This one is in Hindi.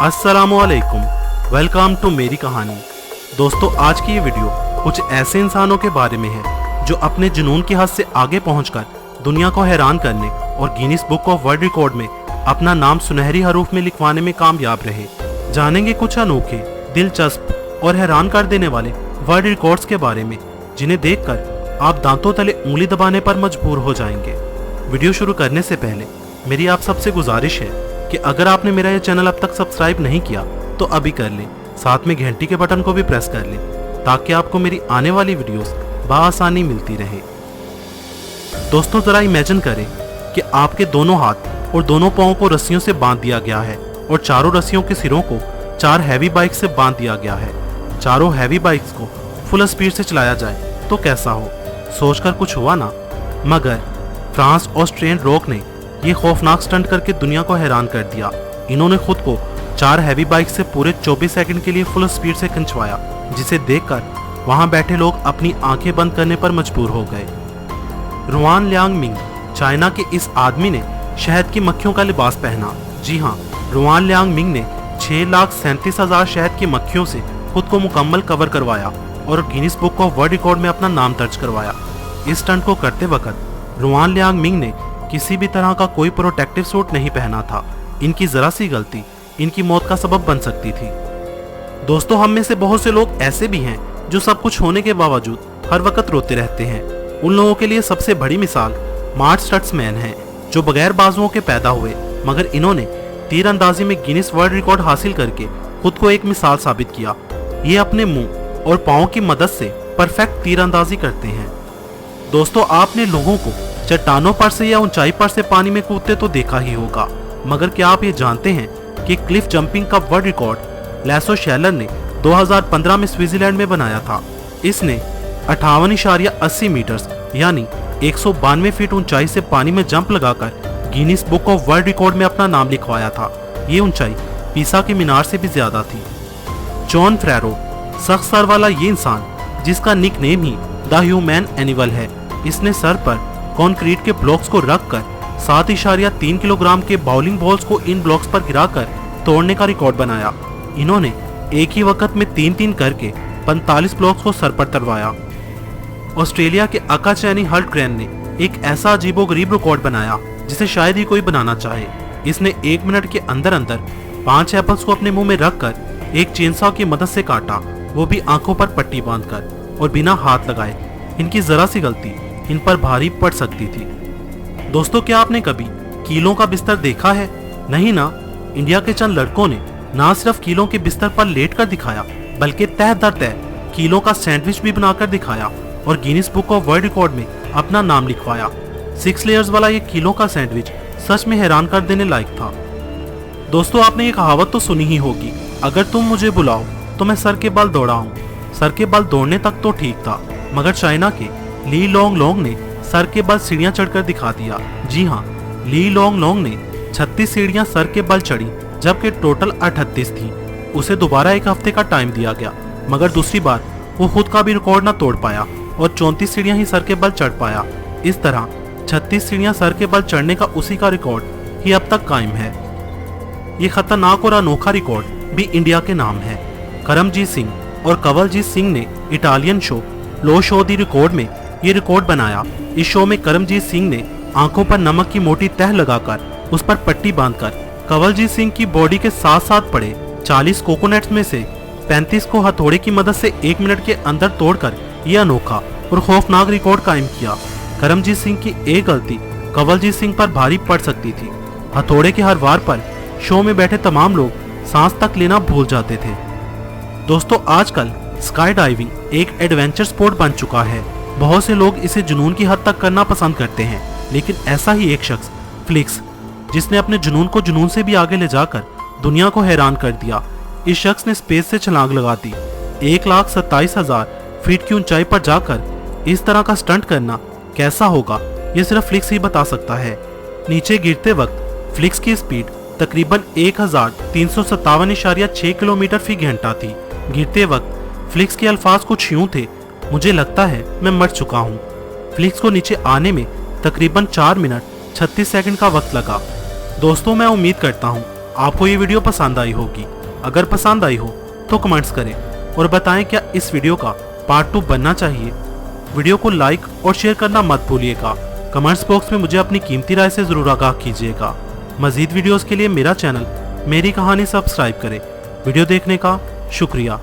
अस्सलामुअलैकुम, वेलकम टू मेरी कहानी। दोस्तों, आज की ये वीडियो कुछ ऐसे इंसानों के बारे में है जो अपने जुनून की हद से आगे पहुंचकर दुनिया को हैरान करने और Guinness book of world record में अपना नाम सुनहरी हरूफ में लिखवाने में कामयाब रहे। जानेंगे कुछ अनोखे, दिलचस्प और हैरान कर देने वाले वर्ल्ड रिकॉर्ड्स के बारे में, जिन्हें देखकर आप दांतों तले उंगली दबाने पर मजबूर हो जाएंगे। वीडियो शुरू करने से पहले मेरी आप सबसे गुजारिश है कि अगर आपने मेरा ये चैनल अब तक सब्सक्राइब नहीं किया तो अभी कर लें, साथ में घंटी के बटन को भी प्रेस कर लें ताकि आपको मेरी आने वाली वीडियोस बआसानी मिलती रहे। दोस्तों, जरा इमेजिन करें कि आपके दोनों हाथ और दोनों पांवों को रस्सियों से बांध दिया गया है और चारों रस्सियों के सिरों को 4 हैवी बाइक से बांध दिया गया है। चारों हैवी बाइक्स को फुल स्पीड से चलाया जाए तो कैसा हो, सोचकर कुछ हुआ ना। मगर फ्रांस ऑस्ट्रियन रॉक ने ये खौफनाक स्टंट करके दुनिया को हैरान कर दिया। इन्होंने खुद को 4 हैवी बाइक से पूरे 24 सेकंड के लिए फुल स्पीड से खिंचवाया, जिसे देखकर वहां बैठे लोग अपनी आंखें बंद करने पर मजबूर हो गए। रुआन लियांग मिंग, चाइना के इस आदमी ने शहद की मक्खियों का लिबास पहना। जी हाँ, रुआन लियांग मिंग ने 6,37,000 शहद की मक्खियों से खुद को मुकम्मल कवर करवाया और Guinness book of world record में अपना नाम दर्ज करवाया। इस स्टंट को करते वक्त रुआन लियांग मिंग ने किसी भी तरह का कोई प्रोटेक्टिव सूट नहीं पहना था। इनकी जरा सी गलती इनकी मौत का सबब बन सकती थी। दोस्तों, हम में से बहुत से लोग ऐसे भी हैं जो सब कुछ होने के बावजूद हर वक्त रोते रहते हैं। उन लोगों के लिए सबसे बड़ी मिसाल मार्ट स्टट्समैन है, जो बगैर बाजुओं के पैदा हुए, मगर इन्होंने तीरंदाजी में गिनीज वर्ल्ड रिकॉर्ड हासिल करके खुद को एक मिसाल साबित किया। ये अपने मुंह और पाँव की मदद से परफेक्ट तीरंदाजी करते हैं। दोस्तों, आपने लोगों को चट्टानों पर से या ऊंचाई पर से पानी में कूदते तो देखा ही होगा, मगर क्या आप ये जानते हैं कि क्लिफ जंपिंग का वर्ल्ड रिकॉर्ड लैसो शेलर ने 2015 में स्विट्जरलैंड में बनाया था। इसने 58.80 मीटर्स यानी 192 फीट ऊंचाई से पानी में जंप लगाकर Guinness book of world record में अपना नाम लिखवाया था। ये ऊंचाई पीसा की मीनार से भी ज्यादा थी। जॉन फ्रेरो, सख्त सर वाला ये इंसान, जिसका निक नेम ही द ह्यूमन एनिमल है, इसने सर पर कंक्रीट के ब्लॉक्स को रखकर 7.3 किलोग्राम के बाउलिंग बॉल्स को इन ब्लॉक्स पर गिराकर तोड़ने का रिकॉर्ड बनाया। इन्होंने एक ही वक्त में 3-3 करके 45 ब्लॉक्स को सर पर तरवाया। ऑस्ट्रेलिया के अका चैनी हल्टग्रेन ने एक ऐसा अजीबोगरीब रिकॉर्ड बनाया जिसे शायद ही कोई बनाना चाहे। इसने 1 मिनट के अंदर अंदर 5 एप्पल्स को अपने मुंह में रखकर एक चेनसॉ की मदद से काटा, वो भी आंखों पर पट्टी बांधकर और बिना हाथ लगाए। इनकी जरा सी गलती इन पर भारी पड़ सकती थी। दोस्तों, क्या आपने कभी कीलों का बिस्तर देखा है? नहीं ना। इंडिया के चंद लड़कों ने ना सिर्फ कीलों के बिस्तर पर लेट कर दिखाया, बल्कि तह दर तह कीलों का सैंडविच भी बनाकर दिखाया और Guinness book of world record में अपना नाम लिखवाया। 6 लेयर्स वाला ये कीलों का सैंडविच सच में हैरान कर देने लायक था। दोस्तों, आपने ये कहावत तो सुनी ही होगी, अगर तुम मुझे बुलाओ तो मैं सर के बल दौड़ाऊं। सर के बल दौड़ने तक तो ठीक था, मगर चाइना के ली लोंग लोंग ने सर के बल सीढ़ियां चढ़कर दिखा दिया। जी हाँ, ली लोंग लोंग ने 36 सीढ़ियां सर के बल चढ़ी, जबकि टोटल 38 थी। उसे दोबारा 1 हफ्ते का टाइम दिया गया, मगर दूसरी बार वो खुद का भी रिकॉर्ड ना तोड़ पाया और 34 सीढ़ियां ही सर के बल चढ़ पाया। इस तरह 36 सीढ़ियां सर के बल चढ़ने का उसी का रिकॉर्ड ही अब तक कायम है। ये खतरनाक और अनोखा रिकॉर्ड भी इंडिया के नाम है। करमजीत सिंह और कंवलजीत सिंह ने Italian show low show the record में ये रिकॉर्ड बनाया। इस शो में करमजीत सिंह ने आंखों पर नमक की मोटी तह लगाकर उस पर पट्टी बांधकर कंवलजीत सिंह की बॉडी के साथ साथ पड़े 40 कोकोनट्स में से 35 को हथौड़े की मदद से 1 मिनट के अंदर तोड़कर यह अनोखा और खौफनाक रिकॉर्ड कायम किया। करमजीत सिंह की एक गलती कंवलजीत सिंह पर भारी पड़ सकती थी। हथौड़े के हर वार पर शो में बैठे तमाम लोग सांस तक लेना भूल जाते थे। दोस्तों, आजकल स्काई डाइविंग एक एडवेंचर स्पोर्ट बन चुका है। बहुत से लोग इसे जुनून की हद तक करना पसंद करते हैं, लेकिन ऐसा ही एक शख्स फ्लिक्स, जिसने अपने जुनून को जुनून से भी आगे ले जाकर दुनिया को हैरान कर दिया। इस शख्स ने स्पेस से छलांग लगा दी। 1,27,000 फीट की ऊंचाई पर जाकर इस तरह का स्टंट करना कैसा होगा, ये सिर्फ फ्लिक्स ही बता सकता है। नीचे गिरते वक्त फ्लिक्स की स्पीड तकरीबन 1357.6 किलोमीटर फी घंटा थी। गिरते वक्त फ्लिक्स के अल्फाज कुछ यूं थे, मुझे लगता है मैं मर चुका हूँ। फ्लिक्स को नीचे आने में तकरीबन 4 मिनट 36 सेकंड का वक्त लगा। दोस्तों, मैं उम्मीद करता हूँ आपको ये वीडियो पसंद आई होगी। अगर पसंद आई हो तो कमेंट्स करें और बताएं क्या इस वीडियो का पार्ट 2 बनना चाहिए। वीडियो को लाइक और शेयर करना मत भूलिएगा। कमेंट्स बॉक्स में मुझे अपनी कीमती राय से जरूर आगाह कीजिएगा। मजीद वीडियोस के लिए मेरा चैनल मेरी कहानी सब्सक्राइब करें। वीडियो देखने का शुक्रिया।